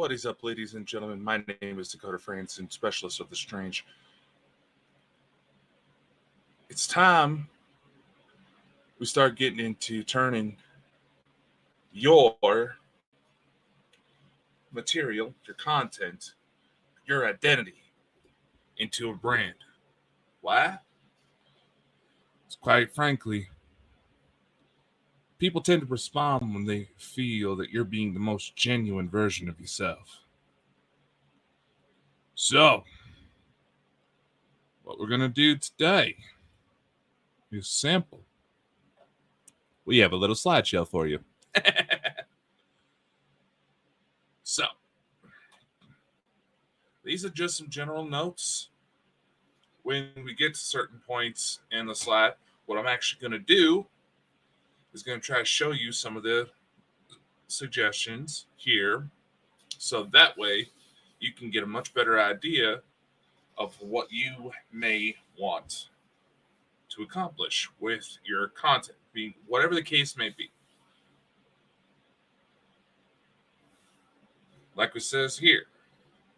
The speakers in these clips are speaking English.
What is up, ladies and gentlemen? My name is Dakota Franson, specialist of the strange. It's time we start getting into turning your material, your content, your identity into a brand. Why? It's quite frankly, people tend to respond when they feel that you're being the most genuine version of yourself. So, what we're going to do today is simple. We have a little slideshow for you. So, these are just some general notes. When we get to certain points in the slide, what I'm actually going to do is going to try to show you some of the suggestions here. So that way you can get a much better idea of what you may want to accomplish with your content, whatever the case may be. Like it says here,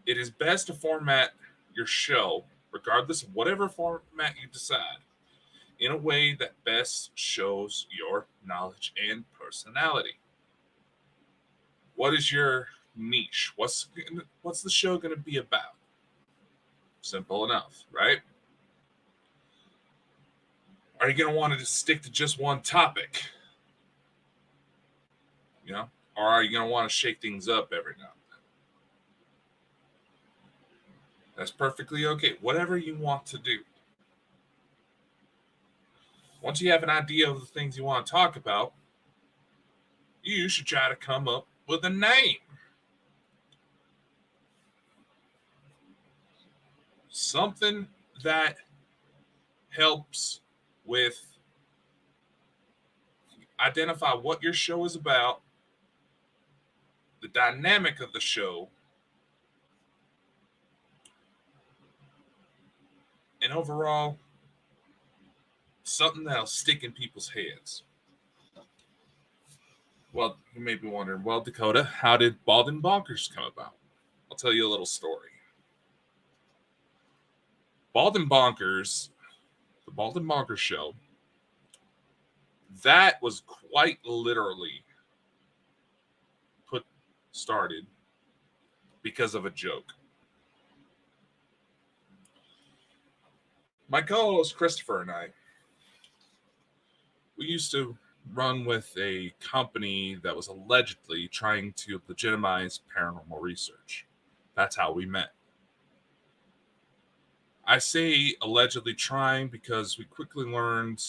it is best to format your show, regardless of whatever format you decide, in a way that best shows your knowledge and personality. What is your niche? What's the show going to be about? Simple enough, right? Are you going to want to stick to just one topic? Or are you going to want to shake things up every now and then? That's perfectly okay. Whatever you want to do. Once you have an idea of the things you want to talk about, you should try to come up with a name. Something that helps with identify what your show is about, the dynamic of the show, and overall, something that'll stick in people's heads. Well, you may be wondering, well, Dakota, how did Bald and Bonkers come about? I'll tell you a little story. Bald and Bonkers, the Bald and Bonkers show, that was quite literally started because of a joke. My co-host Christopher and I, we used to run with a company that was allegedly trying to legitimize paranormal research. That's how we met. I say allegedly trying because we quickly learned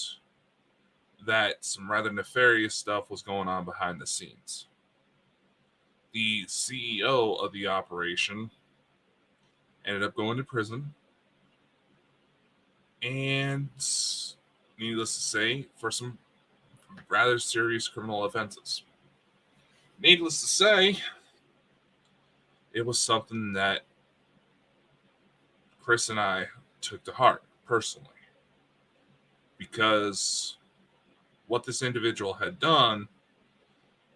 that some rather nefarious stuff was going on behind the scenes. The CEO of the operation ended up going to prison, and needless to say, for some rather serious criminal offenses. Needless to say, it was something that Chris and I took to heart personally, because what this individual had done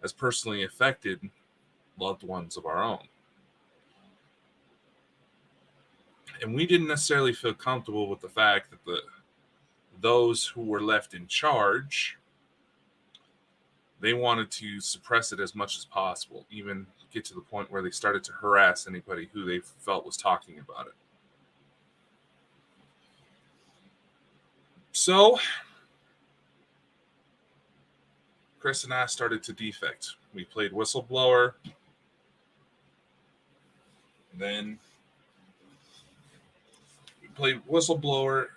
has personally affected loved ones of our own. And we didn't necessarily feel comfortable with the fact that those who were left in charge, they wanted to suppress it as much as possible, even get to the point where they started to harass anybody who they felt was talking about it. So, Chris and I started to defect. We played whistleblower. Then we played whistleblower,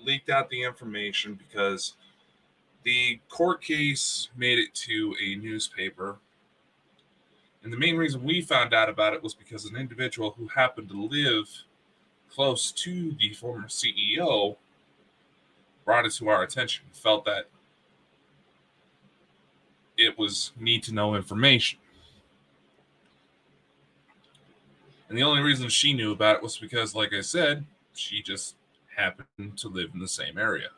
leaked out the information because the court case made it to a newspaper. And the main reason we found out about it was because an individual who happened to live close to the former CEO brought it to our attention, felt that it was need to know information. And the only reason she knew about it was because, like I said, she just happened to live in the same area.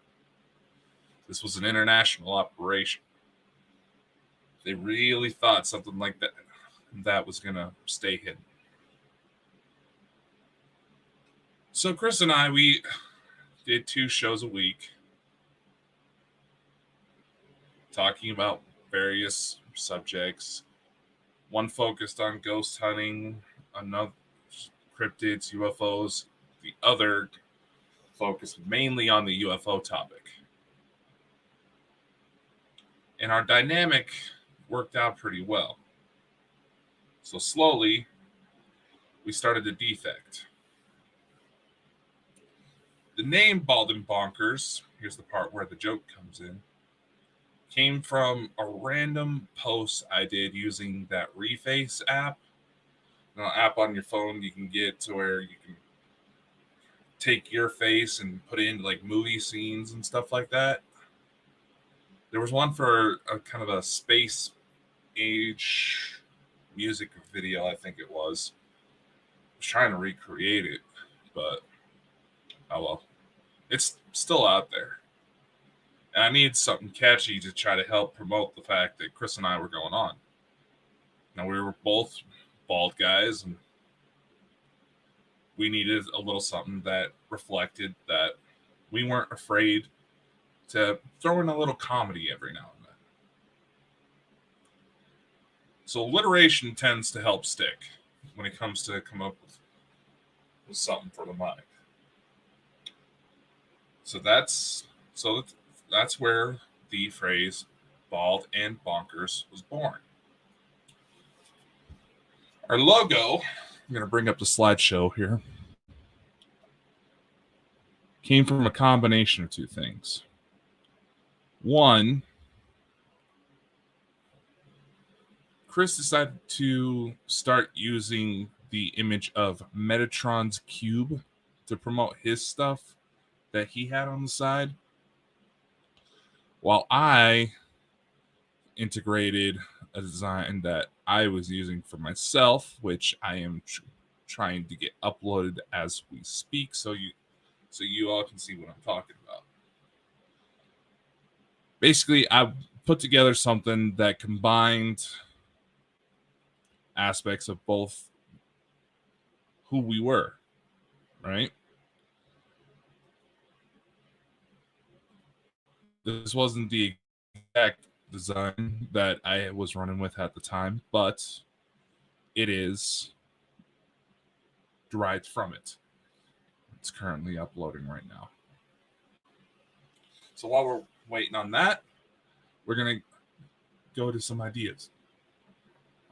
This was an international operation. They really thought something like that. that was going to stay hidden. So Chris and I, we did 2 shows a week talking about various subjects. One focused on ghost hunting, another cryptids, UFOs. The other focused mainly on the UFO topic. And our dynamic worked out pretty well. So slowly, we started to defect. The name Bald and Bonkers, here's the part where the joke comes in, came from a random post I did using that Reface app. An app on your phone you can get to where you can take your face and put it into like movie scenes and stuff like that. There was one for a kind of a space age music video, I think it was. I was trying to recreate it, but oh well. It's still out there. And I need something catchy to try to help promote the fact that Chris and I were going on. Now, we were both bald guys, and we needed a little something that reflected that we weren't afraid to throw in a little comedy every now and then. So alliteration tends to help stick when it comes to come up with something for the mic. So that's where the phrase Bald and Bonkers was born. Our logo, I'm going to bring up the slideshow here, came from a combination of 2 things. One, Chris decided to start using the image of Metatron's cube to promote his stuff that he had on the side, while I integrated a design that I was using for myself, which I am trying to get uploaded as we speak, so you all can see what I'm talking about. Basically, I put together something that combined aspects of both who we were, right? This wasn't the exact design that I was running with at the time, but it is derived from it. It's currently uploading right now. So while we're waiting on that, we're going to go to some ideas.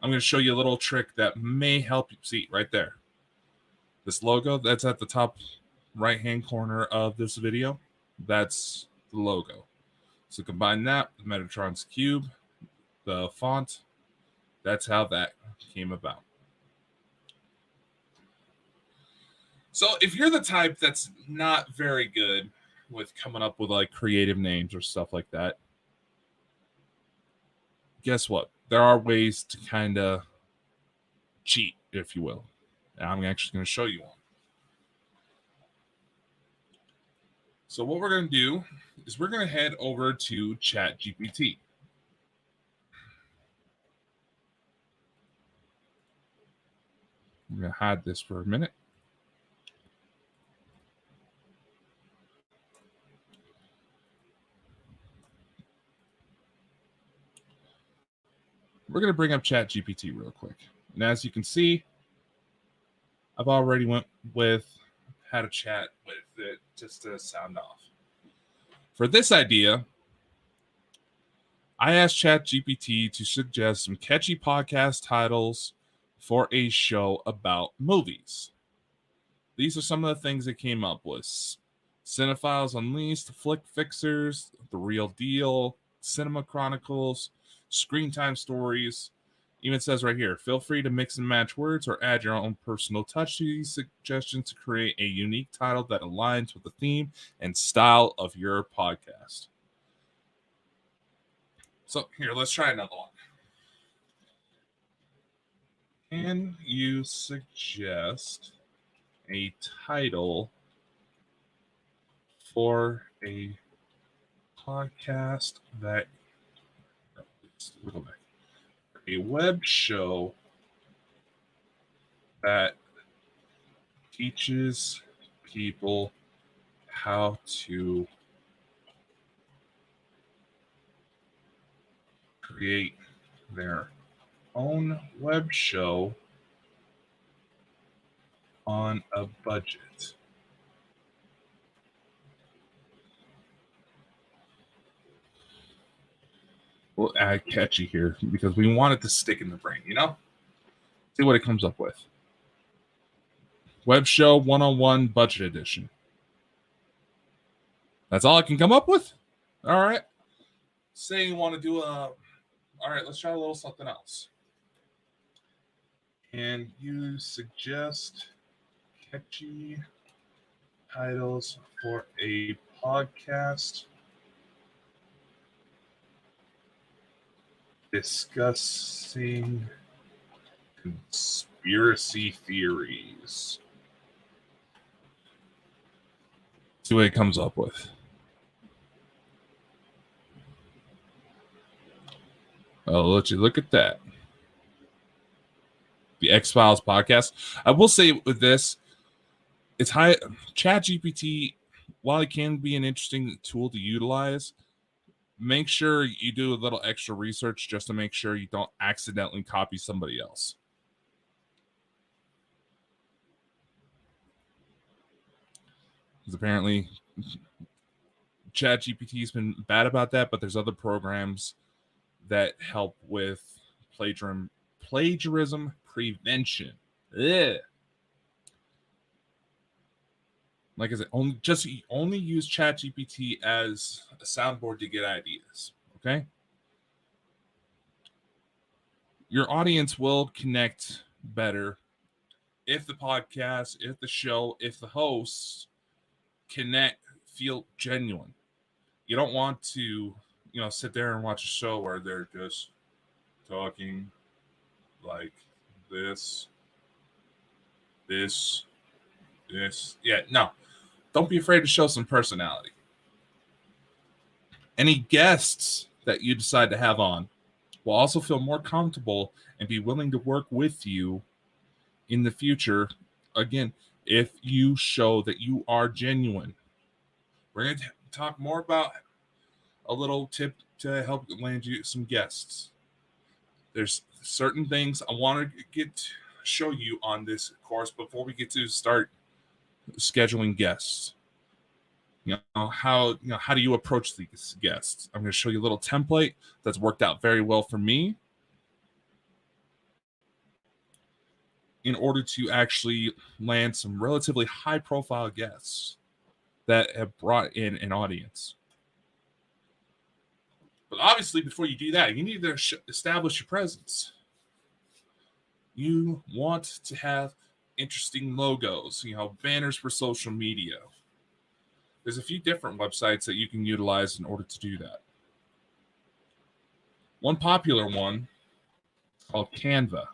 I'm going to show you a little trick that may help you see right there. This logo that's at the top right-hand corner of this video, that's the logo. So combine that with Metatron's cube, the font, that's how that came about. So if you're the type that's not very good with coming up with like creative names or stuff like that, guess what? There are ways to kind of cheat, if you will. And I'm actually going to show you one. So what we're going to do is we're going to head over to ChatGPT. I'm going to hide this for a minute. We're going to bring up ChatGPT real quick. And as you can see, I've already had a chat with it just to sound off. For this idea, I asked ChatGPT to suggest some catchy podcast titles for a show about movies. These are some of the things it came up with. Cinephiles Unleashed, Flick Fixers, The Real Deal, Cinema Chronicles, Screen Time Stories. Even says right here, feel free to mix and match words or add your own personal touch to these suggestions to create a unique title that aligns with the theme and style of your podcast. So here, let's try another one. Can you suggest a title for a podcast that... We'll go back. A web show that teaches people how to create their own web show on a budget. We'll add catchy here because we want it to stick in the brain, you know? See what it comes up with. Web Show 101 Budget Edition. That's all I can come up with? All right. Say you want to do all right, let's try a little something else. Can you suggest catchy titles for a podcast discussing conspiracy theories? See what it comes up with. I'll let you look at that. The X-Files podcast. I will say with this, it's high. ChatGPT, while it can be an interesting tool to utilize, make sure you do a little extra research just to make sure you don't accidentally copy somebody else. Because apparently ChatGPT has been bad about that, but there's other programs that help with plagiarism prevention. Ugh. Like I said, only use ChatGPT as a soundboard to get ideas. Okay? Your audience will connect better if the podcast, if the show, if the hosts feel genuine. You don't want to, sit there and watch a show where they're just talking like this. Yeah, no. Don't be afraid to show some personality. Any guests that you decide to have on will also feel more comfortable and be willing to work with you in the future. Again, if you show that you are genuine. We're going to talk more about a little tip to help land you some guests. There's certain things I want to show you on this course before we get to start scheduling guests. How do you approach these guests? I'm going to show you a little template that's worked out very well for me in order to actually land some relatively high profile guests that have brought in an audience. But obviously, before you do that, you need to establish your presence. You want to have interesting logos, banners for social media. There's a few different websites that you can utilize in order to do that. One popular one called Canva.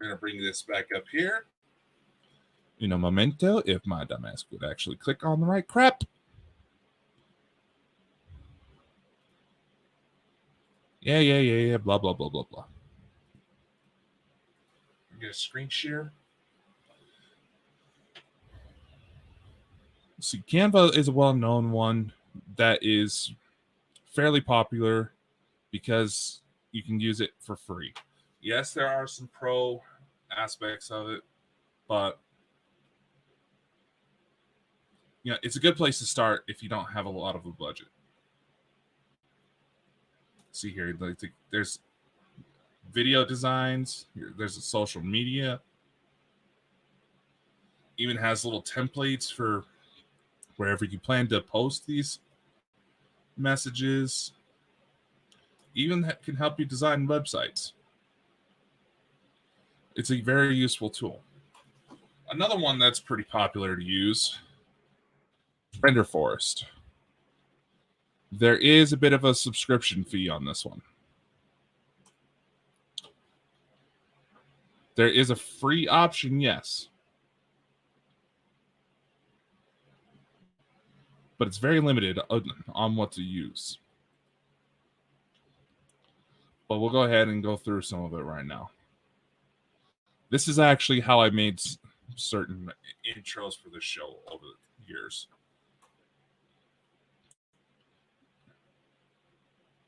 We're going to bring this back up here. In a momento, if my dumbass would actually click on the right crap. Yeah, blah, blah, blah, blah, blah. Get a screen share. See, Canva is a well-known one that is fairly popular because you can use it for free. Yes, there are some pro aspects of it, but it's a good place to start if you don't have a lot of a budget. See here, there's video designs. There's a social media. Even has little templates for wherever you plan to post these messages. Even can help you design websites. It's a very useful tool. Another one that's pretty popular to use, Render Forest. There is a bit of a subscription fee on this one. There is a free option, yes. But it's very limited on what to use. But we'll go ahead and go through some of it right now. This is actually how I made certain intros for the show over the years.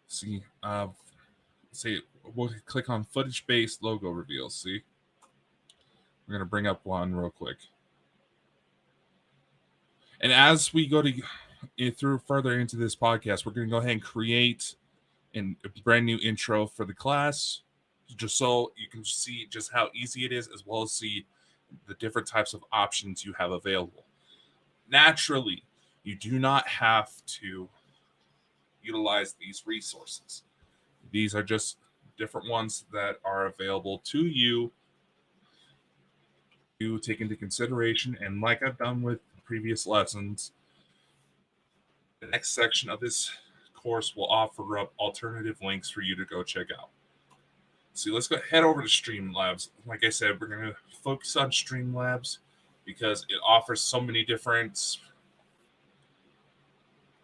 See, say we'll click on footage-based logo reveals. See, we're gonna bring up one real quick, and as we go through further into this podcast, we're gonna go ahead and create a brand new intro for the class, just so you can see just how easy it is, as well as see the different types of options you have available. Naturally, you do not have to utilize these resources. These are just different ones that are available to you to take into consideration. And like I've done with previous lessons, the next section of this course will offer up alternative links for you to go check out. So let's go head over to Streamlabs. Like I said, we're going to focus on Streamlabs because it offers so many different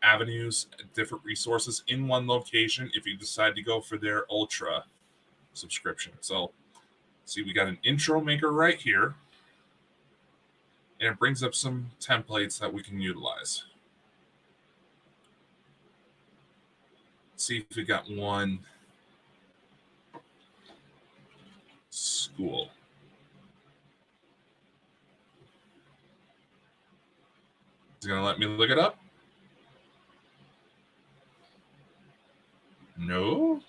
avenues, different resources in one location if you decide to go for their Ultra subscription. So see, we got an intro maker right here, and it brings up some templates that we can utilize. See if we got one school. Is it going to let me look it up? No.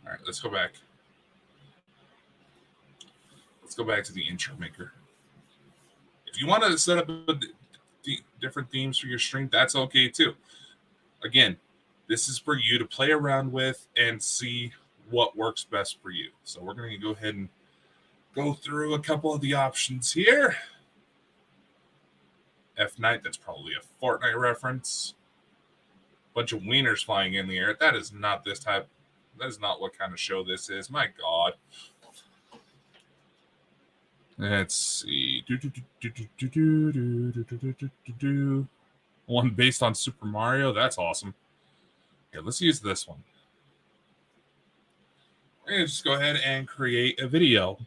All right, let's go back. Let's go back to the intro maker. If you want to set up different themes for your stream, that's okay too. Again, this is for you to play around with and see what works best for you. So we're going to go ahead and go through a couple of the options here. F-Night, that's probably a Fortnite reference. Bunch of wieners flying in the air. That is not this type. That is not what kind of show this is. My God. Let's see. One based on Super Mario. That's awesome. Okay, let's use this one. We're going to just go ahead and create a video.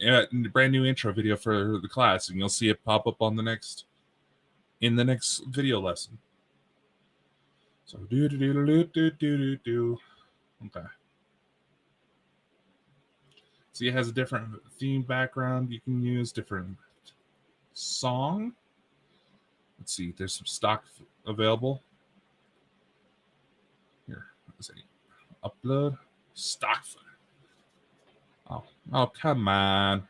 A brand new intro video for the class. And you'll see it pop up on the next video lesson. So okay. See, it has a different theme background you can use, different song. Let's see, there's some stock available. Here, let's see. Upload stock footage. Oh, come on.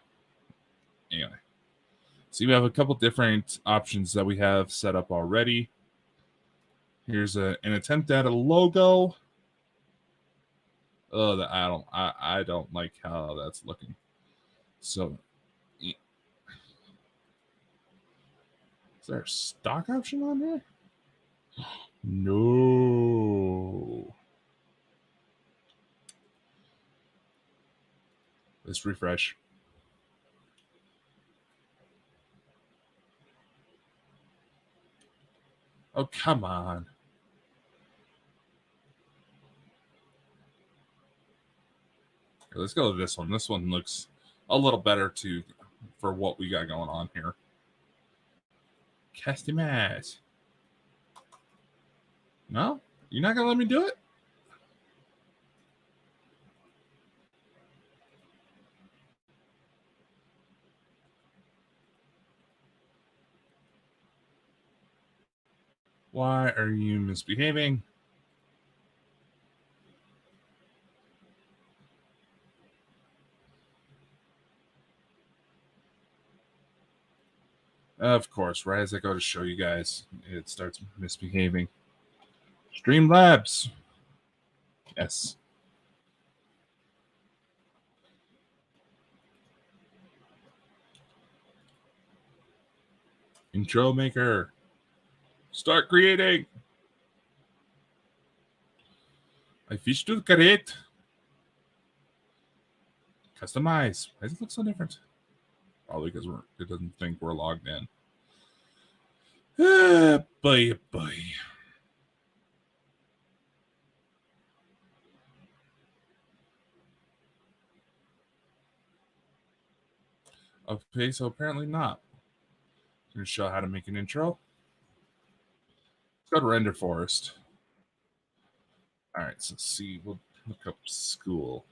Anyway. See, we have a couple different options that we have set up already. Here's an attempt at a logo. Oh, I don't like how that's looking. So, is there a stock option on here? No. Let's refresh. Oh, come on. Okay, let's go to this one. This one looks a little better for what we got going on here. Customize. No? You're not going to let me do it? Why are you misbehaving? Of course, right as I go to show you guys, it starts misbehaving. Streamlabs. Yes. Intro maker. Start creating. I fish to create. Customize. Why does it look so different? Probably because it doesn't think we're logged in. Boy. Okay, so apparently not. I'm going to show how to make an intro. Let's go to Render Forest. All right, so let's see. We'll look up school.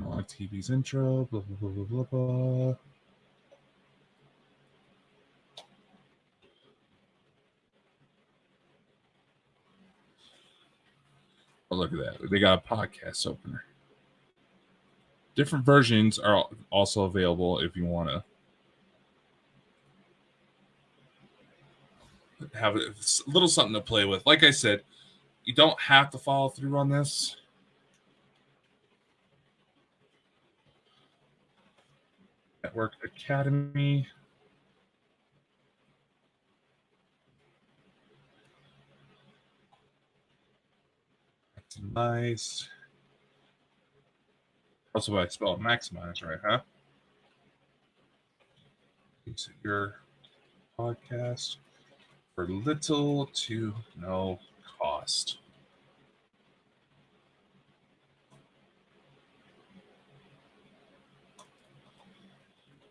Like TV's intro, blah, blah, blah, blah, blah, blah. Oh, look at that. They got a podcast opener. Different versions are also available if you want to have a little something to play with. Like I said, you don't have to follow through on this. Network Academy. That's nice. Also, I spelled maximize right, huh? Use your podcast for little to no cost.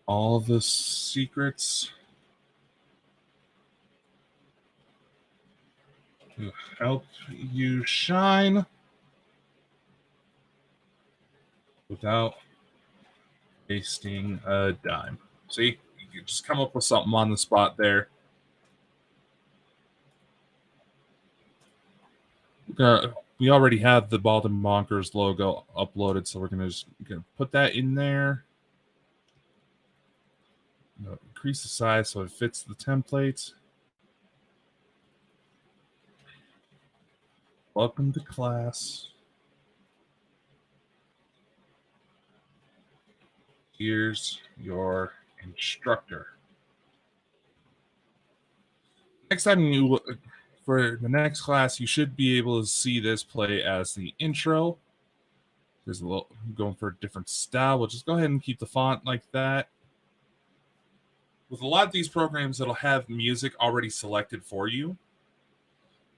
All the secrets to help you shine without wasting a dime. See, you can just come up with something on the spot there. We already have the Bald and Bonkers logo uploaded, so we're gonna put that in there. Increase the size so it fits the template. Welcome to class. Here's your instructor. Next time for the next class, you should be able to see this play as the intro. There's a little going for a different style. We'll just go ahead and keep the font like that. With a lot of these programs, it'll have music already selected for you,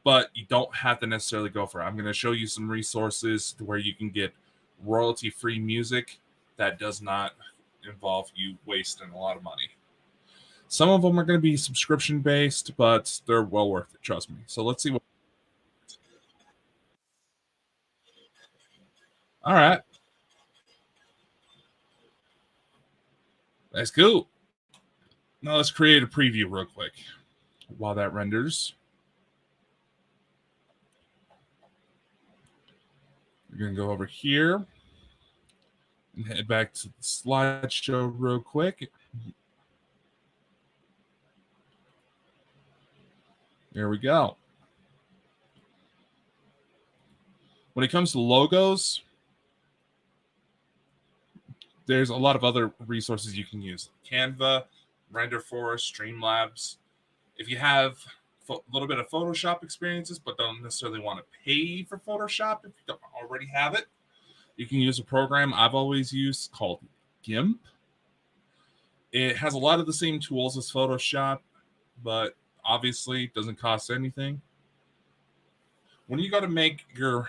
but you don't have to necessarily go for it. I'm going to show you some resources to where you can get royalty-free music that does not involve you wasting a lot of money. Some of them are going to be subscription-based, but they're well worth it, trust me. So let's see what... All right. That's cool. Now let's create a preview real quick while that renders. We're going to go over here and head back to the slideshow real quick. There we go. When it comes to logos, there's a lot of other resources you can use. Canva, Render Forest, Streamlabs. If you have a little bit of Photoshop experiences but don't necessarily want to pay for Photoshop, if you don't already have it, you can use a program I've always used called GIMP. It has a lot of the same tools as Photoshop, but obviously doesn't cost anything. When you go to make your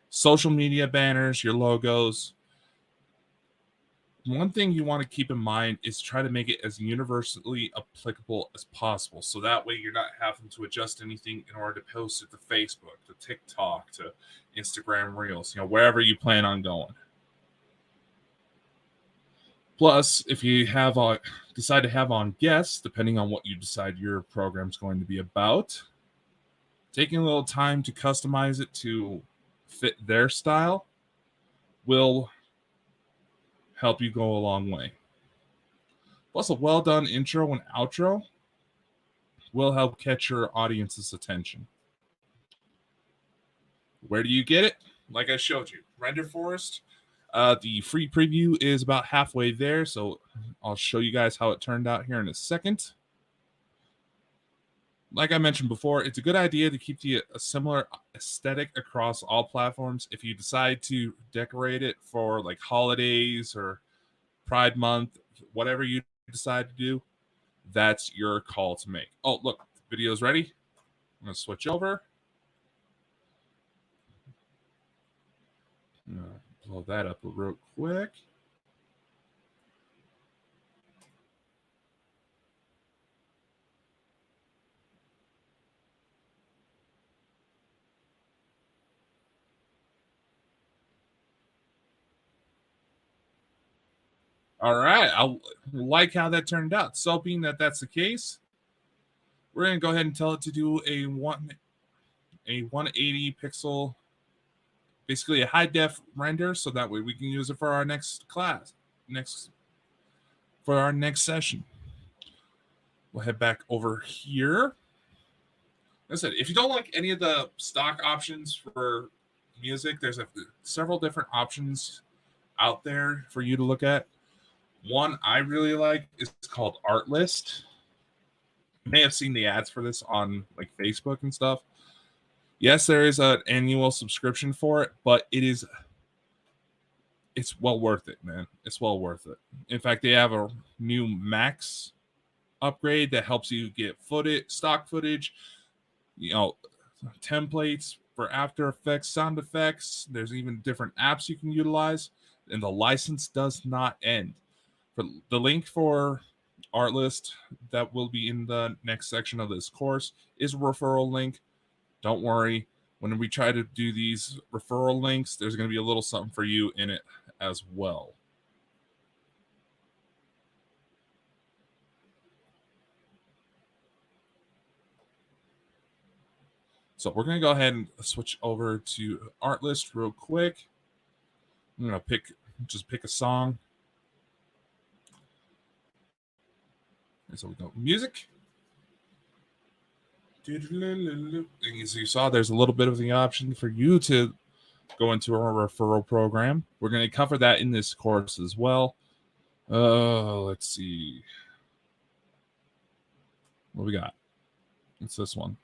social media banners, your logos, one thing you want to keep in mind is try to make it as universally applicable as possible. So that way you're not having to adjust anything in order to post it to Facebook, to TikTok, to Instagram Reels, wherever you plan on going. Plus, if you decide to have on guests, depending on what you decide your program's going to be about, taking a little time to customize it to fit their style will help you go a long way. Plus, a well-done intro and outro will help catch your audience's attention. Where do you get it? Like I showed you, Render Forest. The free preview is about halfway there, so I'll show you guys how it turned out here in a second. Like I mentioned before, it's a good idea to keep a similar aesthetic across all platforms. If you decide to decorate it for like holidays or Pride Month, whatever you decide to do, that's your call to make. Oh, look, the video's ready. I'm going to switch over. Blow that up real quick. All right. I like how that turned out. So, being that that's the case, we're going to go ahead and tell it to do a 180 pixel, basically a high def render, so that way we can use it for our next class, for our next session. We'll head back over here. Like I said, if you don't like any of the stock options for music, there's several different options out there for you to look at. One I really like is called Artlist. You may have seen the ads for this on like Facebook and stuff. Yes, there is an annual subscription for it, but it's well worth it, man. It's well worth it. In fact, they have a new Max upgrade that helps you get stock footage, templates for After Effects, sound effects. There's even different apps you can utilize, and the license does not end. For the link for Artlist that will be in the next section of this course is a referral link. Don't worry. When we try to do these referral links, there's going to be a little something for you in it as well. So we're going to go ahead and switch over to Artlist real quick. I'm going to pick a song. And so we go music. And as you saw, there's a little bit of the option for you to go into our referral program. We're going to cover that in this course as well. Let's see. What we got? It's this one.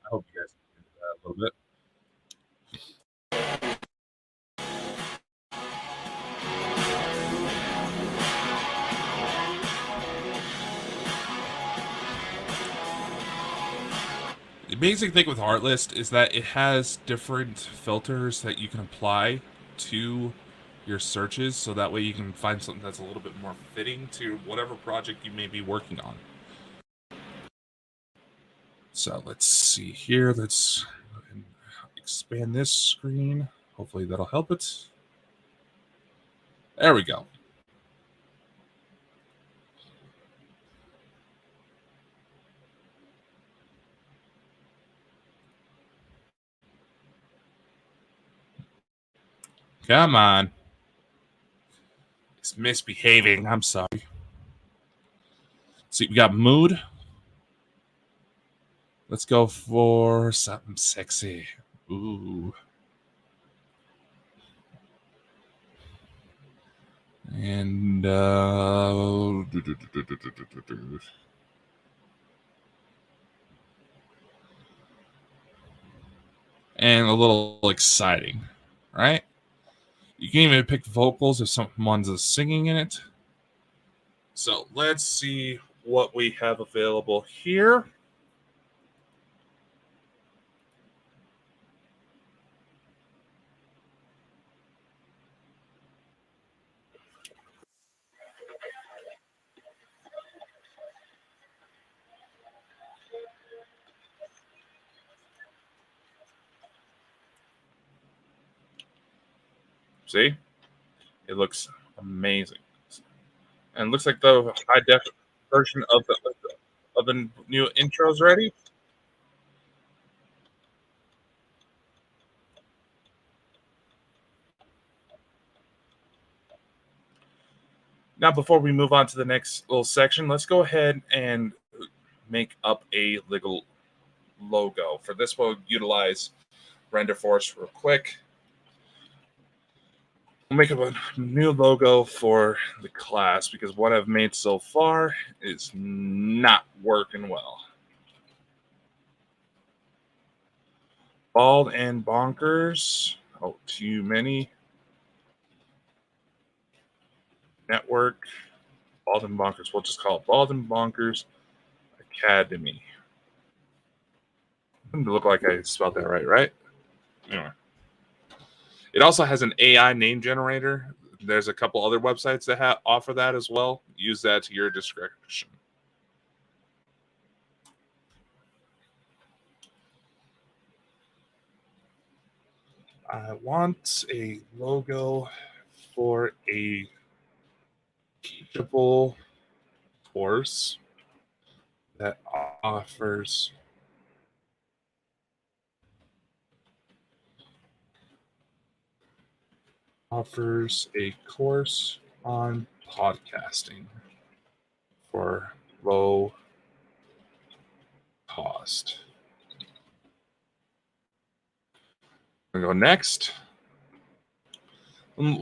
I hope you guys can do that a little bit. The basic thing with Artlist is that it has different filters that you can apply to your searches, so that way you can find something that's a little bit more fitting to whatever project you may be working on. So let's see here. Let's expand this screen. Hopefully that'll help it. There we go. Come on. It's misbehaving. I'm sorry. See, we got mood. Let's go for something sexy. Ooh. And and a little exciting, right? You can even pick vocals if someone's singing in it. So let's see what we have available here. See? It looks amazing. And it looks like the high def version of the new intro's ready. Now, before we move on to the next little section, let's go ahead and make up a legal logo. For this, we'll utilize Render Force real quick. We'll make up a new logo for the class because what I've made so far is not working well. Bald and Bonkers. Oh, too many. Network. Bald and Bonkers. We'll just call it Bald and Bonkers Academy. Doesn't look like I spelled that right? Anyway. It also has an AI name generator. There's a couple other websites that offer that as well. Use that to your discretion. I want a logo for a teachable course that offers a course on podcasting for low cost. I'm gonna go next.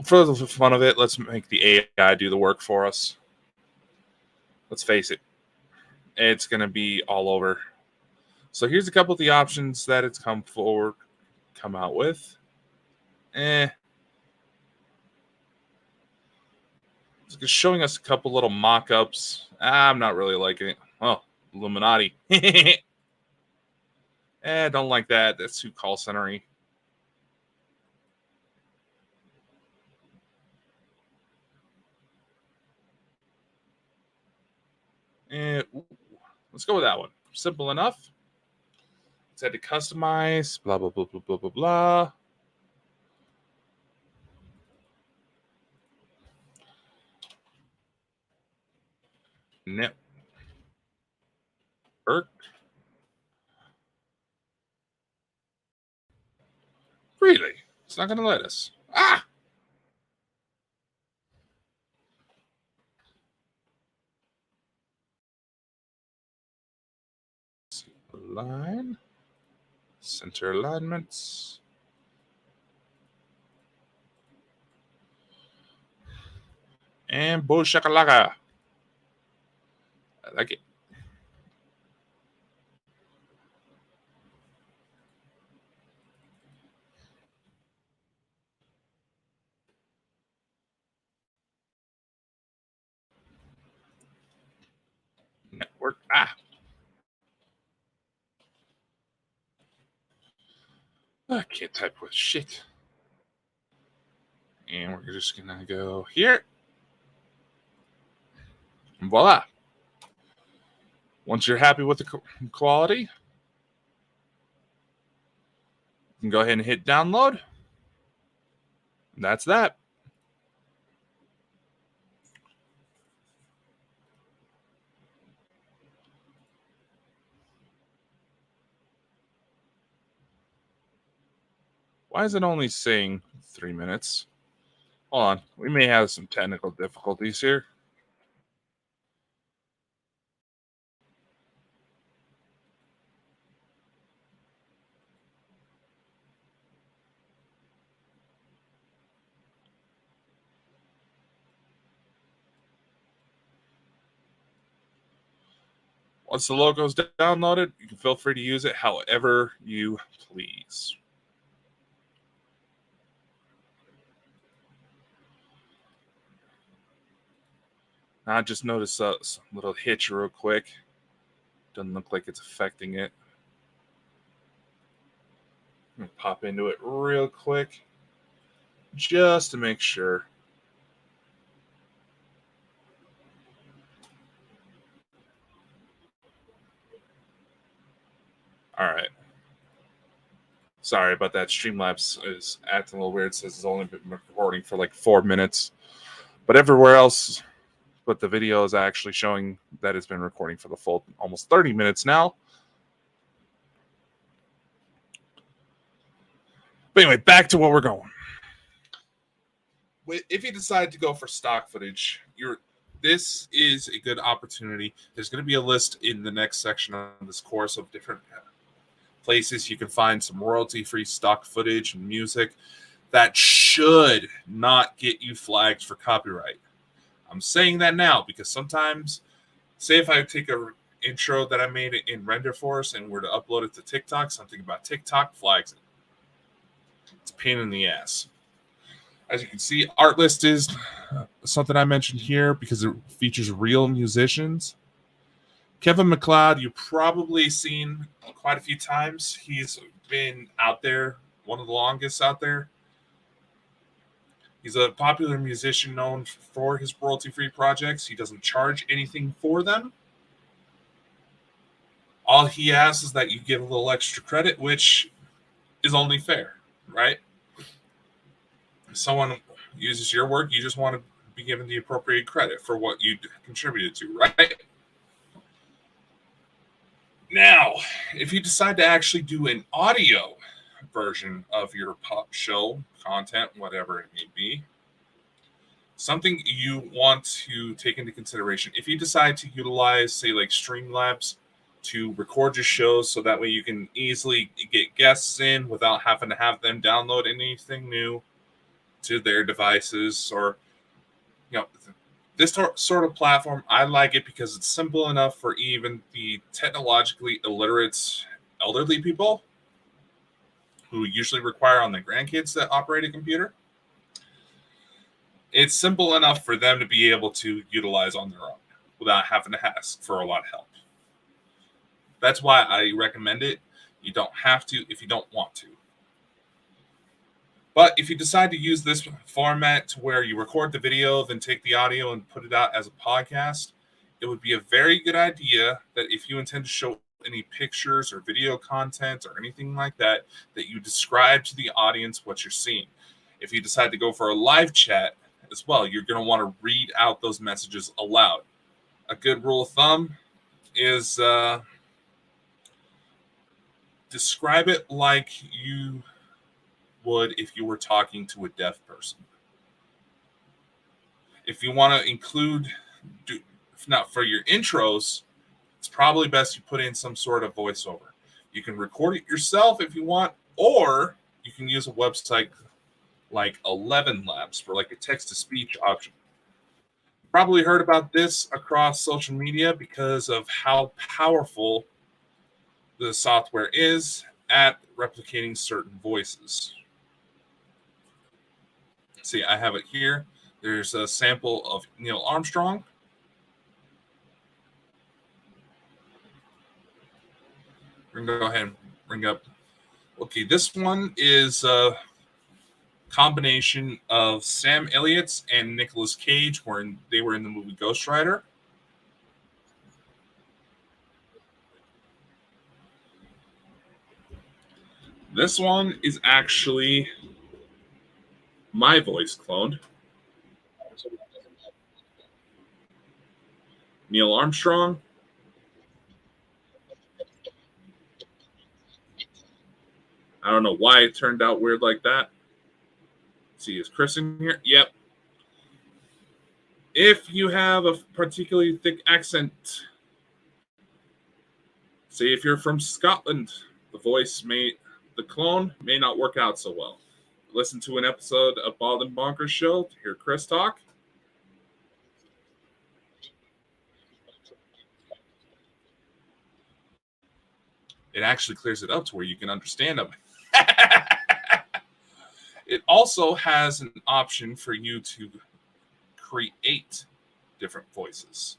For the fun of it, let's make the AI do the work for us. Let's face it, it's gonna be all over. So here's a couple of the options that it's come out with. It's just showing us a couple little mock-ups. I'm not really liking it. Oh, Illuminati. Don't like that. That's too call center-y. Let's go with that one. Simple enough. Let's head to customize. Blah, blah, blah, blah, blah, blah, blah. Network. Really? It's not going to let us. Align. Center alignments. And boom shakalaka. I like it. Network. I can't type with shit. And we're just going to go here. And voila. Once you're happy with the quality, you can go ahead and hit download. And that's that. Why is it only saying 3 minutes? Hold on. We may have some technical difficulties here. Once the logo is downloaded, you can feel free to use it however you please. Now, I just noticed a little hitch real quick. Doesn't look like it's affecting it. I'm going to pop into it real quick just to make sure. All right. Sorry about that. Streamlabs is acting a little weird. It says it's only been recording for like 4 minutes. But everywhere else, but the video is actually showing that it's been recording for the full almost 30 minutes now. But anyway, back to what we're going. If you decide to go for stock footage, this is a good opportunity. There's going to be a list in the next section of this course of different places you can find some royalty-free stock footage and music that should not get you flagged for copyright. I'm saying that now because sometimes, say if I take a intro that I made in RenderForce and were to upload it to TikTok, something about TikTok flags it. It's a pain in the ass. As you can see, Artlist is something I mentioned here because it features real musicians. Kevin MacLeod, you've probably seen quite a few times. He's been out there, one of the longest out there. He's a popular musician known for his royalty-free projects. He doesn't charge anything for them. All he asks is that you give a little extra credit, which is only fair, right? If someone uses your work, you just want to be given the appropriate credit for what you contributed to, right? Now, if you decide to actually do an audio version of your pop show content, whatever it may be, something you want to take into consideration. If you decide to utilize, say, like Streamlabs to record your shows so that way you can easily get guests in without having to have them download anything new to their devices, or this sort of platform, I like it because it's simple enough for even the technologically illiterate elderly people who usually require on their grandkids that operate a computer. It's simple enough for them to be able to utilize on their own without having to ask for a lot of help. That's why I recommend it. You don't have to if you don't want to. But if you decide to use this format to where you record the video, then take the audio and put it out as a podcast, it would be a very good idea that if you intend to show any pictures or video content or anything like that, that you describe to the audience what you're seeing. If you decide to go for a live chat as well, you're going to want to read out those messages aloud. A good rule of thumb is describe it like you would if you were talking to a deaf person. If you want to include, if not for your intros, it's probably best you put in some sort of voiceover. You can record it yourself if you want, or you can use a website like 11 Labs for like a text-to-speech option. You probably heard about this across social media because of how powerful the software is at replicating certain voices. See, I have it here. There's a sample of Neil Armstrong. We're going to go ahead and bring up. Okay, this one is a combination of Sam Elliott's and Nicolas Cage, where they were in the movie Ghost Rider. This one is actually my voice cloned. Neil Armstrong. I don't know why it turned out weird like that. Let's see, is Chris in here? Yep. If you have a particularly thick accent, say if you're from Scotland, the clone may not work out so well. Listen to an episode of Bald and Bonkers Show to hear Chris talk. It actually clears it up to where you can understand them. It also has an option for you to create different voices.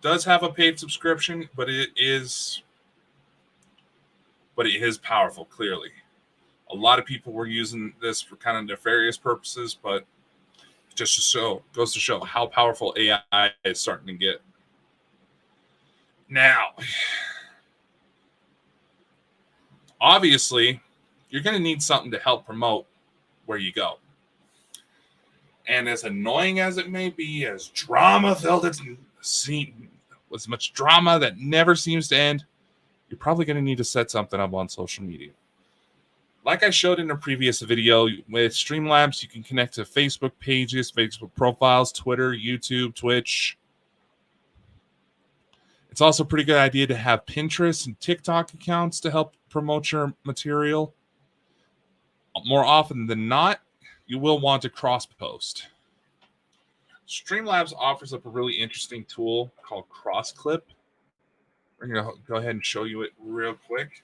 Does have a paid subscription, but it is powerful, clearly. A lot of people were using this for kind of nefarious purposes, but just goes to show how powerful AI is starting to get. Now, obviously, you're going to need something to help promote where you go. And as annoying as it may be, as drama-filled with much drama that never seems to end, you're probably going to need to set something up on social media. Like I showed in a previous video, with Streamlabs, you can connect to Facebook pages, Facebook profiles, Twitter, YouTube, Twitch. It's also a pretty good idea to have Pinterest and TikTok accounts to help promote your material. More often than not, you will want to cross-post. Streamlabs offers up a really interesting tool called Cross-Clip. We're going to go ahead and show you it real quick.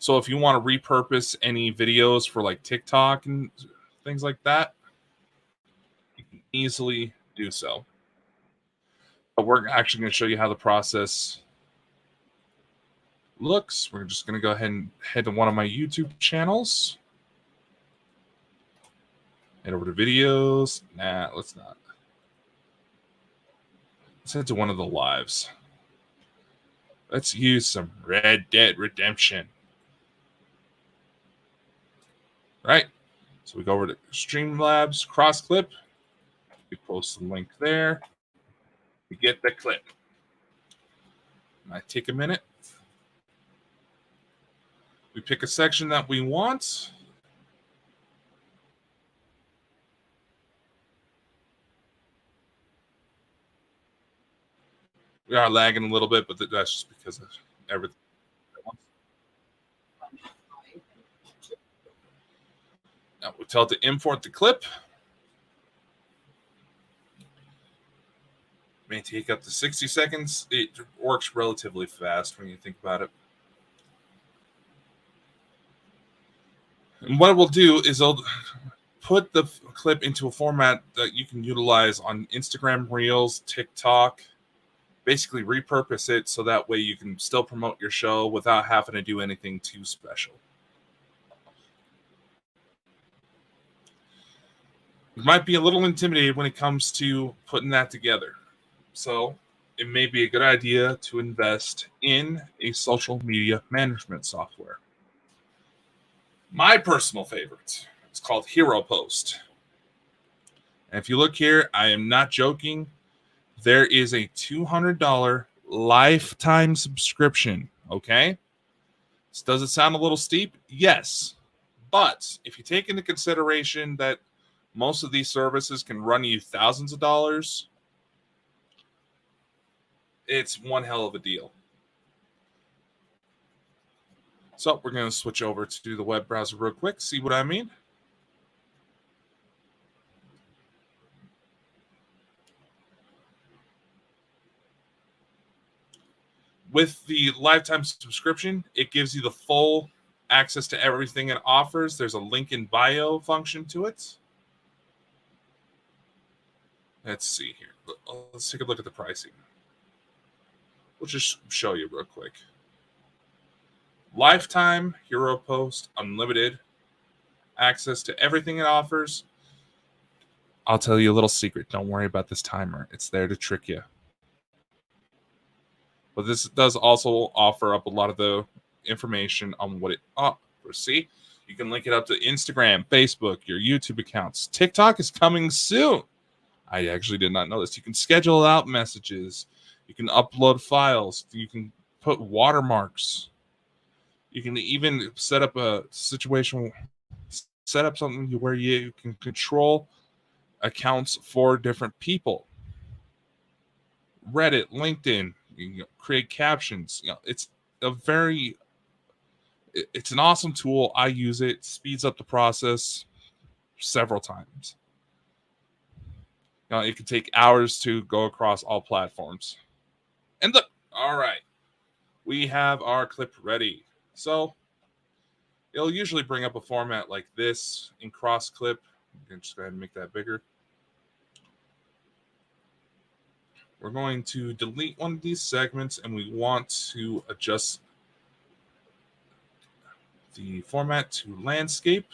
So if you want to repurpose any videos for like TikTok and things like that, you can easily do so. But we're actually going to show you how the process looks. We're just going to go ahead and head to one of my YouTube channels. Head over to videos. Nah, let's not. Let's head to one of the lives. Let's use some Red Dead Redemption. Right. So we go over to Streamlabs, cross clip. We post the link there. We get the clip. Might take a minute. We pick a section that we want. We are lagging a little bit, but that's just because of everything. Now we tell it to import the clip. May take up to 60 seconds. It works relatively fast when you think about it. And what it will do is it'll put the clip into a format that you can utilize on Instagram Reels, TikTok. Basically repurpose it so that way you can still promote your show without having to do anything too special. You might be a little intimidated when it comes to putting that together. So it may be a good idea to invest in a social media management software. My personal favorite is called Hero Post. And if you look here, I am not joking. There is a $200 lifetime subscription. Okay. Does it sound a little steep? Yes. But if you take into consideration that most of these services can run you thousands of dollars, it's one hell of a deal. So we're going to switch over to the web browser real quick, see what I mean. With the lifetime subscription, it gives you the full access to everything it offers. There's a link in bio function to it. Let's see here. Let's take a look at the pricing. We'll just show you real quick. Lifetime Hero Post Unlimited access to everything it offers. I'll tell you a little secret. Don't worry about this timer. It's there to trick you. But this does also offer up a lot of the information on what it offers. See, you can link it up to Instagram, Facebook, your YouTube accounts. TikTok is coming soon. I actually did not know this. You can schedule out messages. You can upload files. You can put watermarks. You can even set up a situation, set up something where you can control accounts for different people. Reddit, LinkedIn, you can create captions. It's an awesome tool. I use it. It speeds up the process several times. It can take hours to go across all platforms. And look, all right, we have our clip ready. So it'll usually bring up a format like this in cross clip. You can just go ahead and make that bigger. We're going to delete one of these segments, and we want to adjust the format to landscape.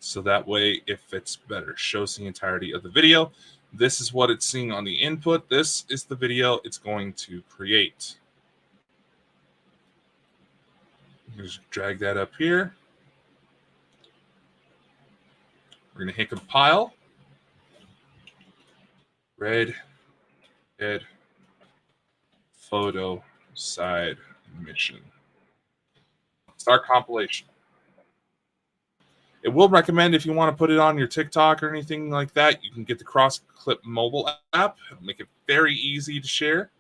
So that way it fits better, shows the entirety of the video. This is what it's seeing on the input. This is the video it's going to create. Just drag that up here. We're going to hit compile. Red Dead photo side mission. Start compilation. It will recommend if you want to put it on your TikTok or anything like that, you can get the Cross Clip mobile app. It'll make it very easy to share.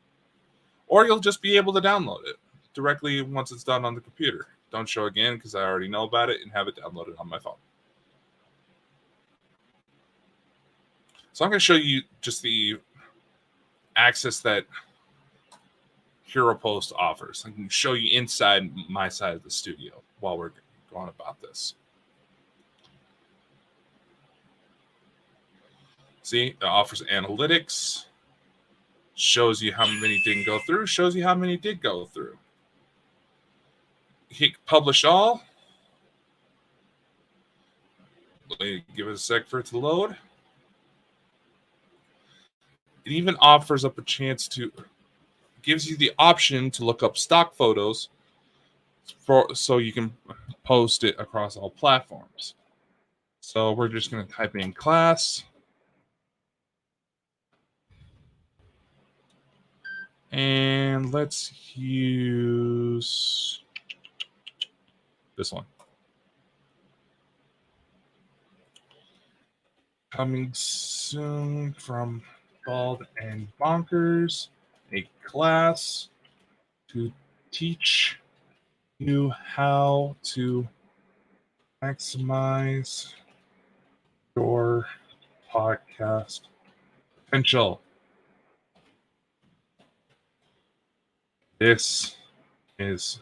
Or you'll just be able to download it directly once it's done on the computer. Don't show again because I already know about it and have it downloaded on my phone. So I'm going to show you just the access that Hero Post offers. I can show you inside my side of the studio while we're going about this. See, it offers analytics, shows you how many didn't go through, shows you how many did go through. Hit publish all. Give it a sec for it to load. It even offers up a chance to, gives you the option to look up stock photos so you can post it across all platforms. So we're just going to type in class. And let's use this one. Coming soon from Bald and Bonkers, a class to teach you how to maximize your podcast potential. This is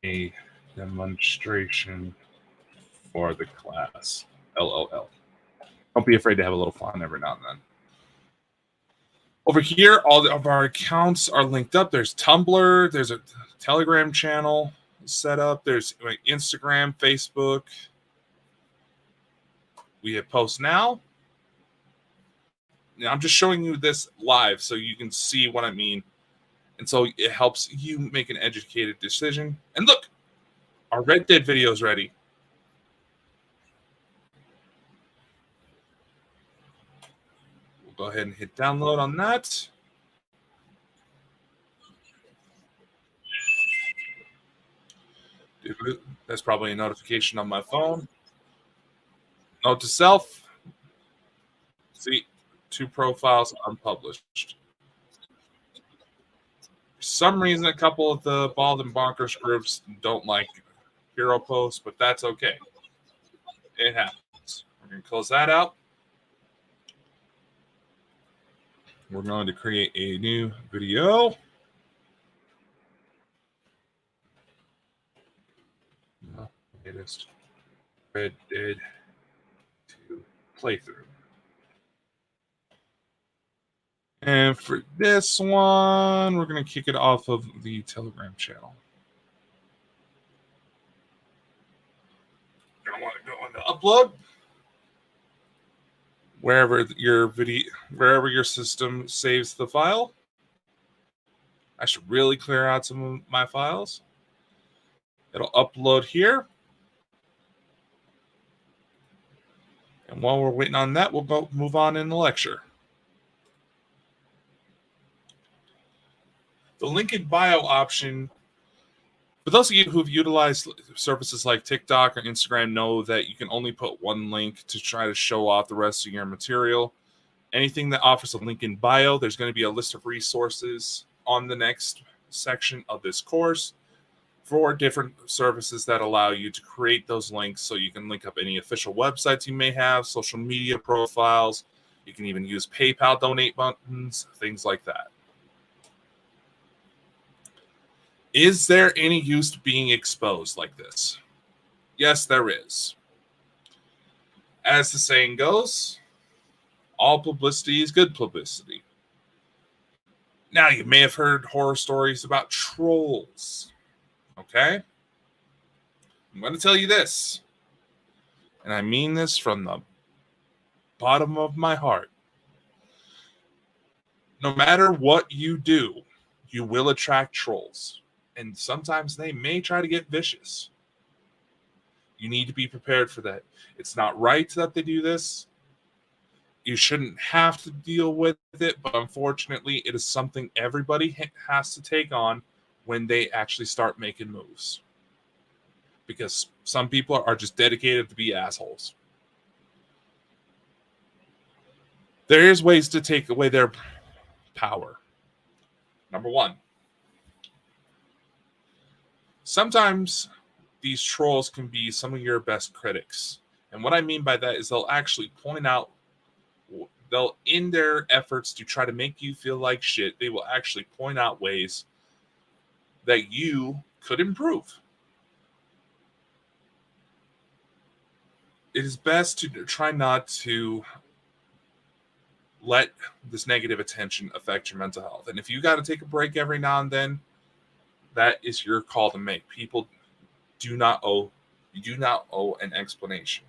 a demonstration for the class. LOL. Don't be afraid to have a little fun every now and then. Over here, all of our accounts are linked up. There's Tumblr. There's a Telegram channel set up. There's Instagram, Facebook. We have Post Now. Now, I'm just showing you this live so you can see what I mean. And so it helps you make an educated decision. And look, our Red Dead video is ready. We'll go ahead and hit download on that. That's probably a notification on my phone. Note to self. See, 2 profiles unpublished. For some reason, a couple of the Bald and Bonkers groups don't like Hero Posts, but that's okay. It happens. We're going to close that out. We're going to create a new video. Latest Red Dead 2 playthrough. And for this one, we're going to kick it off of the Telegram channel. I want to go into upload. Wherever your system saves the file. I should really clear out some of my files. It'll upload here. And while we're waiting on that, we'll move on in the lecture. The link in bio option, for those of you who've utilized services like TikTok or Instagram, know that you can only put one link to try to show off the rest of your material. Anything that offers a link in bio, there's going to be a list of resources on the next section of this course for different services that allow you to create those links so you can link up any official websites you may have, social media profiles. You can even use PayPal donate buttons, things like that. Is there any use to being exposed like this? Yes, there is. As the saying goes, all publicity is good publicity. Now, you may have heard horror stories about trolls. Okay? I'm going to tell you this, and I mean this from the bottom of my heart. No matter what you do, you will attract trolls. And sometimes they may try to get vicious. You need to be prepared for that. It's not right that they do this. You shouldn't have to deal with it, but unfortunately, it is something everybody has to take on when they actually start making moves. Because some people are just dedicated to be assholes. There is ways to take away their power. Number one, sometimes these trolls can be some of your best critics. And what I mean by that is they'll actually point out they'll, in their efforts to try to make you feel like shit, they will actually point out ways that you could improve. It is best to try not to let this negative attention affect your mental health. And if you got to take a break every now and then, that is your call to make. People do not owe you do not owe an explanation.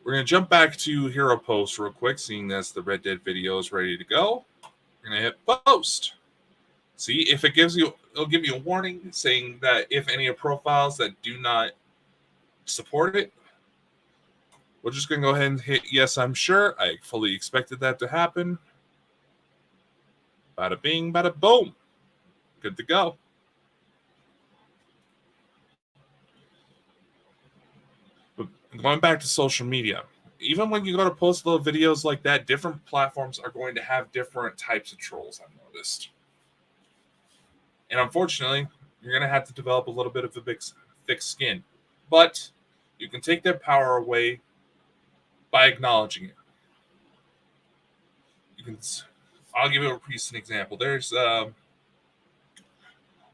We're going to jump back to Hero Post real quick, seeing as the Red Dead video is ready to go. We're going to hit post. See, if it'll give you a warning saying that if any of profiles that do not support it, we're just going to go ahead and hit yes, I'm sure. I fully expected that to happen. Bada bing, bada boom. Good to go. But going back to social media, even when you go to post little videos like that, different platforms are going to have different types of trolls, I've noticed. And unfortunately, you're going to have to develop a little bit of a thick skin. But you can take their power away by acknowledging it. I'll give you a recent example. There's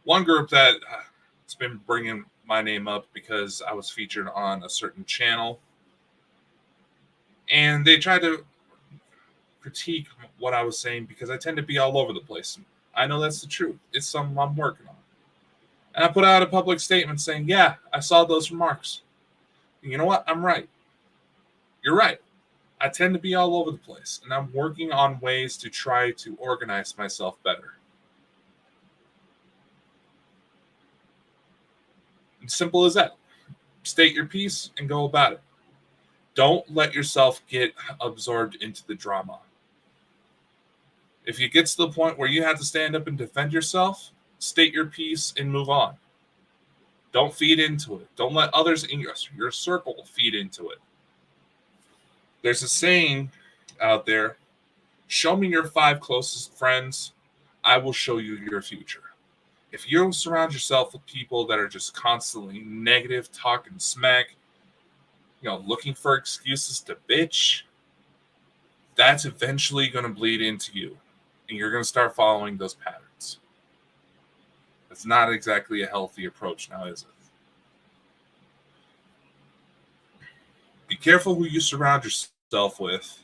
one group that has been bringing my name up because I was featured on a certain channel. And they tried to critique what I was saying because I tend to be all over the place. I know that's the truth. It's something I'm working on. And I put out a public statement saying, yeah, I saw those remarks. And you know what? I'm right. You're right. I tend to be all over the place, and I'm working on ways to try to organize myself better. It's simple as that. State your piece and go about it. Don't let yourself get absorbed into the drama. If you get to the point where you have to stand up and defend yourself, state your piece and move on. Don't feed into it. Don't let others in your circle feed into it. There's a saying out there, show me your 5 closest friends, I will show you your future. If you surround yourself with people that are just constantly negative, talking smack, looking for excuses to bitch, that's eventually going to bleed into you. And you're going to start following those patterns. That's not exactly a healthy approach now, is it? Be careful who you surround yourself with.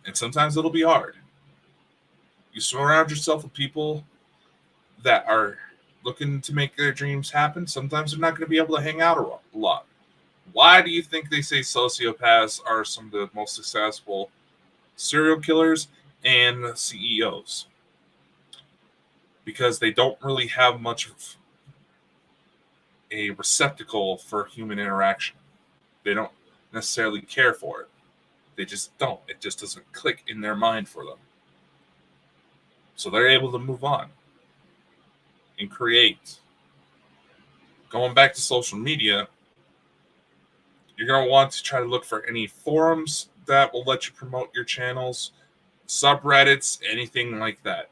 And sometimes it'll be hard. You surround yourself with people that are looking to make their dreams happen. Sometimes they're not going to be able to hang out a lot. Why do you think they say sociopaths are some of the most successful serial killers and CEOs? Because they don't really have much of a receptacle for human interaction. They don't necessarily care for it. They just don't. It just doesn't click in their mind for them. So they're able to move on and create. Going back to social media, you're going to want to try to look for any forums that will let you promote your channels, subreddits, anything like that.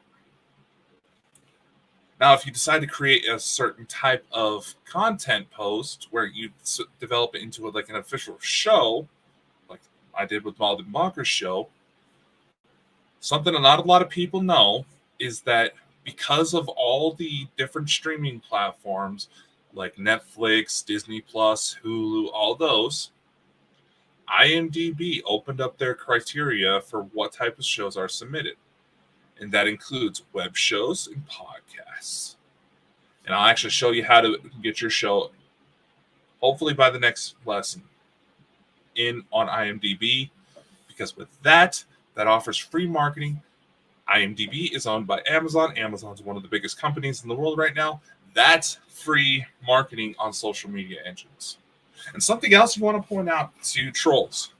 Now, if you decide to create a certain type of content post where you develop it into an official show, like I did with Bald and Bonkers show, something not a lot of people know is that because of all the different streaming platforms like Netflix, Disney Plus, Hulu, all those, IMDb opened up their criteria for what type of shows are submitted. And that includes web shows and podcasts. And I'll actually show you how to get your show, hopefully by the next lesson, on IMDb. Because with that offers free marketing. IMDb is owned by Amazon. Amazon's one of the biggest companies in the world right now. That's free marketing on social media engines. And something else you want to point out to trolls.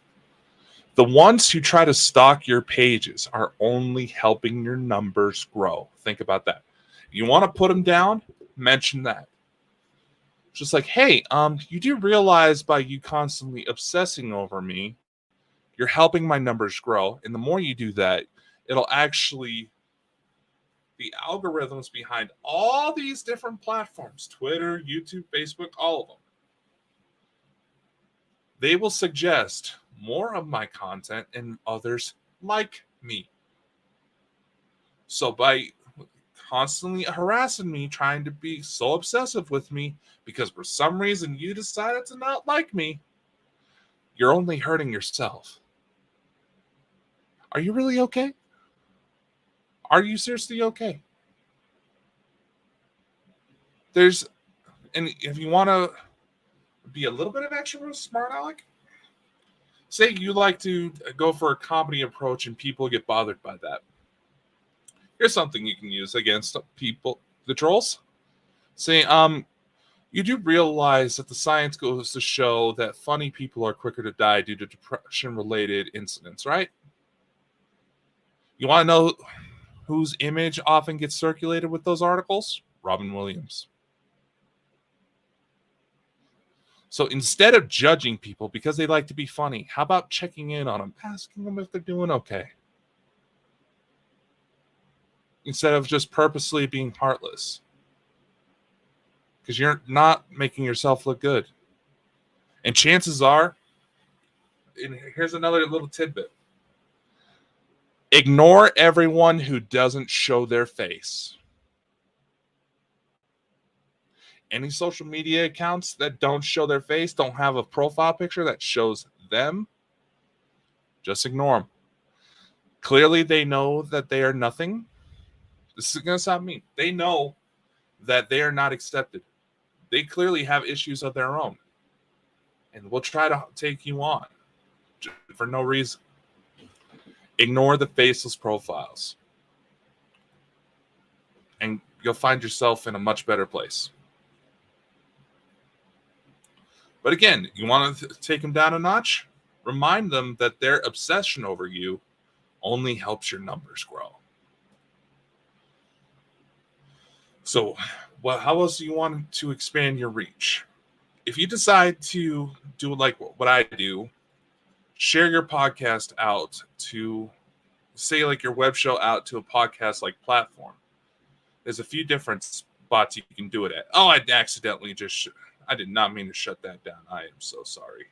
The ones who try to stalk your pages are only helping your numbers grow. Think about that. You want to put them down? Mention that. Just like, hey, you do realize by you constantly obsessing over me, you're helping my numbers grow. And the more you do that, it'll actually, the algorithms behind all these different platforms, Twitter, YouTube, Facebook, all of them, they will suggest more of my content and others like me. So by constantly harassing me, trying to be so obsessive with me because for some reason you decided to not like me, you're only hurting yourself. Are you really okay? Are you seriously okay? And if you want to be a little bit of extra smart aleck, say you like to go for a comedy approach and people get bothered by that. Here's something you can use against people, the trolls. Say, you do realize that the science goes to show that funny people are quicker to die due to depression-related incidents, right? You want to know whose image often gets circulated with those articles? Robin Williams. So instead of judging people because they like to be funny, how about checking in on them, asking them if they're doing okay? Instead of just purposely being heartless. Because you're not making yourself look good. And chances are, and here's another little tidbit. Ignore everyone who doesn't show their face. Any social media accounts that don't show their face, don't have a profile picture that shows them, just ignore them. Clearly, they know that they are nothing. This is going to sound mean. They know that they are not accepted. They clearly have issues of their own. And will try to take you on for no reason. Ignore the faceless profiles. And you'll find yourself in a much better place. But again, you want to take them down a notch? Remind them that their obsession over you only helps your numbers grow. So, how else do you want to expand your reach? If you decide to do like what I do, share your podcast out to, say, like your web show out to a podcast like platform. There's a few different spots you can do it at. Oh, I accidentally I did not mean to shut that down. I am so sorry.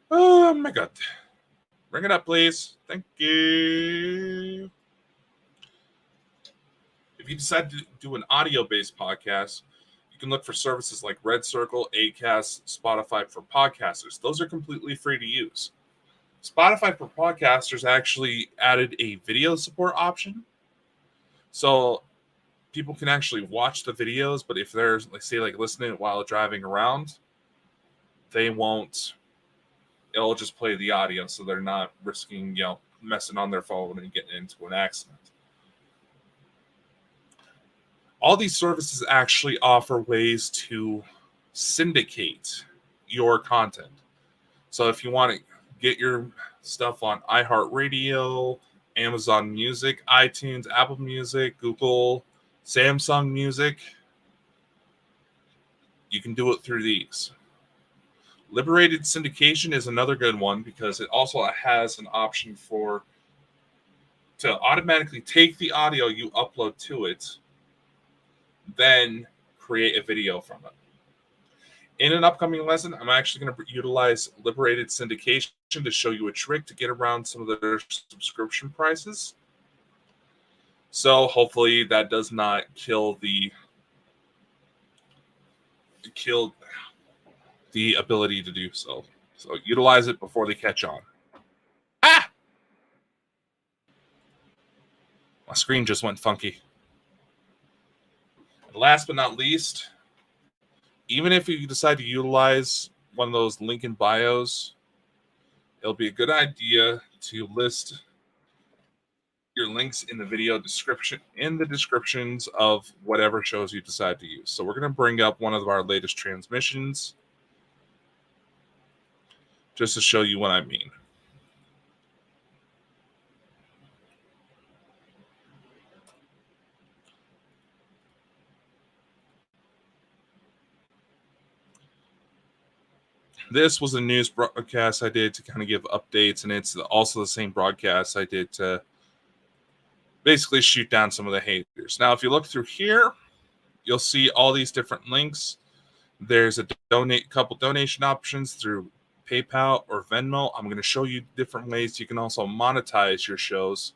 Oh my God. Bring it up, please. Thank you. If you decide to do an audio-based podcast, you can look for services like Red Circle, Acast, Spotify for podcasters. Those are completely free to use. Spotify for podcasters actually added a video support option. So people can actually watch the videos, but if they're, like listening while driving around, they won't. It'll just play the audio, so they're not risking, messing on their phone and getting into an accident. All these services actually offer ways to syndicate your content. So if you want to get your stuff on iHeartRadio, Amazon Music, iTunes, Apple Music, Google, Samsung Music, you can do it through these. Liberated syndication is another good one because it also has an option to automatically take the audio you upload to it, then create a video from it. In an upcoming lesson, I'm actually going to utilize liberated syndication to show you a trick to get around some of their subscription prices. So hopefully that does not kill the ability to do so. So utilize it before they catch on. Ah! My screen just went funky. And last but not least, even if you decide to utilize one of those link in bios, it'll be a good idea to list your links in the video description, in the descriptions of whatever shows you decide to use. So we're going to bring up one of our latest transmissions just to show you what I mean. This was a news broadcast I did to kind of give updates, and it's also the same broadcast I did to basically shoot down some of the haters. Now, if you look through here, you'll see all these different links. There's a couple donation options through PayPal or Venmo. I'm going to show you different ways you can also monetize your shows,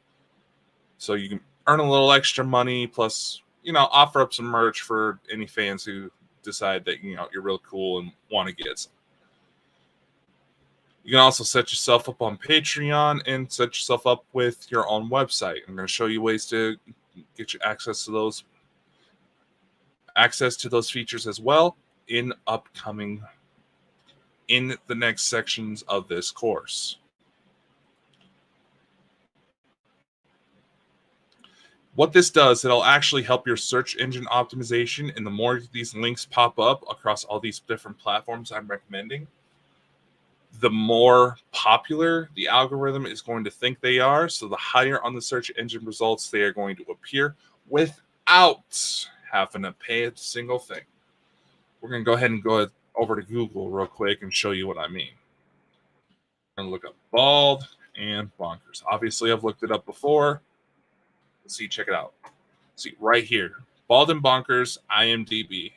so you can earn a little extra money, plus offer up some merch for any fans who decide that you're real cool and want to get some. You can also set yourself up on Patreon and set yourself up with your own website. I'm going to show you ways to get you access to those features as well in the next sections of this course. What this does, it'll actually help your search engine optimization, and the more these links pop up across all these different platforms I'm recommending, the more popular the algorithm is going to think they are. So the higher on the search engine results they are going to appear without having to pay a single thing. We're going to go ahead and go over to Google real quick and show you what I mean. I'm going to look up Bald and Bonkers. Obviously, I've looked it up before. Let's see, check it out. See, right here, Bald and Bonkers IMDb.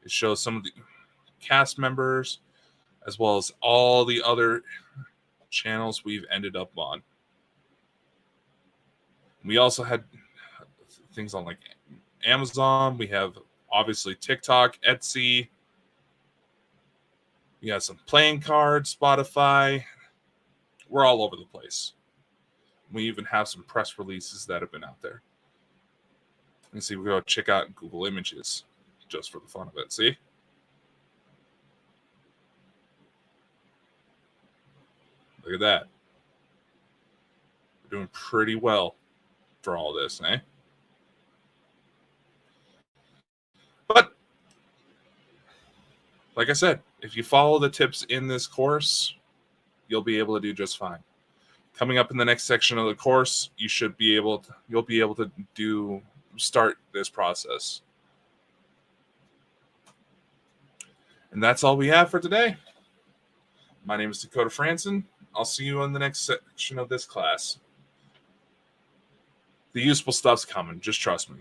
It shows some of the cast members as well as all the other channels we've ended up on. We also had things on like Amazon. We have obviously TikTok, Etsy. We got some playing cards, Spotify. We're all over the place. We even have some press releases that have been out there. And see, we go check out Google Images just for the fun of it. See? Look at that. We're doing pretty well for all this, eh? But like I said, if you follow the tips in this course, you'll be able to do just fine. Coming up in the next section of the course, you'll be able to start this process. And that's all we have for today. My name is Dakota Franson. I'll see you in the next section of this class. The useful stuff's coming. Just trust me.